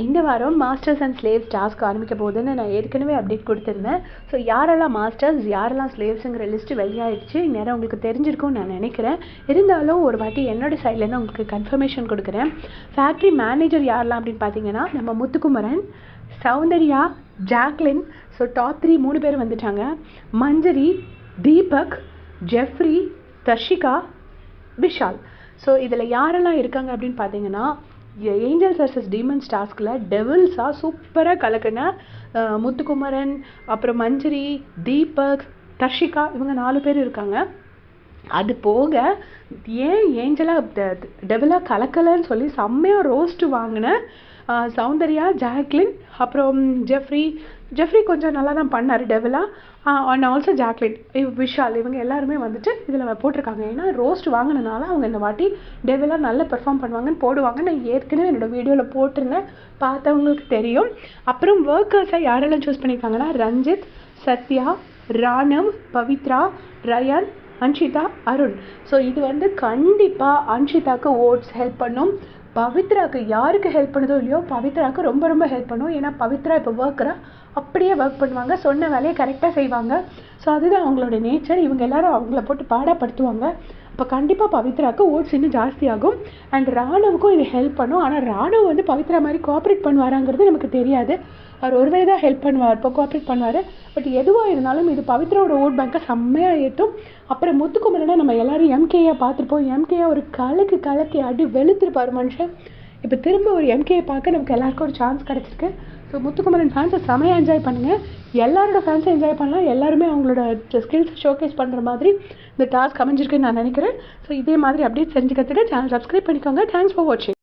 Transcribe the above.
இந்த வாரம் masters and slaves task ஆரம்பிக்க போகுதுன்னு நான் ஏற்கனவே அப்டேட் கொடுத்துருந்தேன். ஸோ யாரெல்லாம் மாஸ்டர்ஸ் யாரெல்லாம் ஸ்லேவ்ஸுங்கிற லிஸ்ட்டு வெளியாகிடுச்சு. இந்நேரம் உங்களுக்கு தெரிஞ்சிருக்கும்னு நான் நினைக்கிறேன். இருந்தாலும் ஒரு வாட்டி என்னோட சைட்லேருந்து உங்களுக்கு கன்ஃபர்மேஷன் கொடுக்குறேன். ஃபேக்ட்ரி மேனேஜர் யாரெல்லாம் அப்படின்னு பார்த்தீங்கன்னா நம்ம Muthukumaran, Soundarya, Jacqueline. So top 3 பேர் வந்துட்டாங்க. மஞ்சரி, தீபக், ஜெஃப்ரி, தர்ஷிகா, விஷால். ஸோ இதில் யாரெல்லாம் இருக்காங்க அப்படின்னு பார்த்தீங்கன்னா ஏஞ்சல்ஸ் vs டீமன்ஸ் டாஸ்கில் டெவில்ஸாக சூப்பராக கலக்குன முத்துக்குமரன், அப்புறம் மஞ்சரி, தீபக், தர்ஷிகா, இவங்க 4 பேர் இருக்காங்க. அது போக ஏன் ஏஞ்சலாக டெவிலாக கலக்கலைன்னு சொல்லி செம்மையாக ரோஸ்ட்டு வாங்கின சௌந்தர்யா, ஜாக்லின், அப்புறம் ஜெஃப்ரி கொஞ்சம் நல்லா தான் பண்ணார் டெவிலா. அண்ட் ஆல்சோ ஜாக்லின், விஷால், இவங்க எல்லாருமே வந்துட்டு இதில் போட்டிருக்காங்க. ஏன்னா ரோஸ்ட் வாங்கினனால அவங்க இந்த வாட்டி டெவிலாக நல்லா பெர்ஃபார்ம் பண்ணுவாங்கன்னு போடுவாங்க. நான் ஏற்கனவே என்னோடய வீடியோவில் போட்டிருந்தேன், பார்த்தவங்களுக்கு தெரியும். அப்புறம் ஒர்க்கர்ஸாக யாரெல்லாம் சூஸ் பண்ணியிருக்காங்கன்னா ரஞ்சித், சத்யா, ராணவ், பவித்ரா, ரயான், அன்ஷிதா, அருண். ஸோ இது கண்டிப்பாக அன்ஷிதாவுக்கு ஓட்ஸ் ஹெல்ப் பண்ணும். பவித்ராவுக்கு யாருக்கு ஹெல்ப் பண்ணுதோ இல்லையோ பவித்ராவுக்கு ரொம்ப ரொம்ப ஹெல்ப் பண்ணும். ஏன்னா பவித்ரா இப்போ ஒர்க்கராக அப்படியே ஒர்க் பண்ணுவாங்க, சொன்ன வேலையை கரெக்டாக செய்வாங்க. ஸோ அதுதான் அவங்களோட நேச்சர். இவங்க எல்லாரும் அவங்கள போட்டு பாடப்படுத்துவாங்க. அப்போ கண்டிப்பாக பவித்ராவுக்கு ஓட்ஸ் இன்னும் ஜாஸ்தியாகும். அண்ட் ராணவுக்கும் இது ஹெல்ப் பண்ணும். ஆனால் ராணவ் பவித்ரா மாதிரி கோஆப்ரேட் பண்ணுவாராங்கிறது நமக்கு தெரியாது. அவர் ஒருவேளை தான் ஹெல்ப் பண்ணுவார், இப்போ கோஆப்ரேட் பண்ணுவார். பட் எதுவாக இருந்தாலும் இது பவித்ராவோட ஓட் பேங்கை செம்மையாக ஏற்றும். அப்புறம் முத்துக்குமரனை நம்ம எல்லாரும் எம்கேயாக பார்த்துருப்போம். எம்கேயா ஒரு கலக்கி அடி வெளுத்துருப்பார் மனுஷன். இப்போ திரும்ப ஒரு எம்கேயை பார்க்க நமக்கு எல்லாருக்கும் ஒரு சான்ஸ் கிடச்சிருக்கு. ஸோ முத்துக்குமரன் ஃபேன்ஸை செமையாக என்ஜாய் பண்ணுங்கள். எல்லாரோட ஃபேன்ஸை என்ஜாய் பண்ணலாம். எல்லாருமே அவங்களோட ஸ்கில்ஸை ஷோகேஸ் பண்ணுற மாதிரி இந்த டாஸ்க் அமைஞ்சிருக்குன்னு நான் நினைக்கிறேன். ஸோ இதே மாதிரி அப்டேட் செஞ்சுக்கிறதுக்கு சேனல் சப்ஸ்கிரைப் பண்ணிக்கோங்க. தேங்க்ஸ் ஃபார் வாட்சிங்.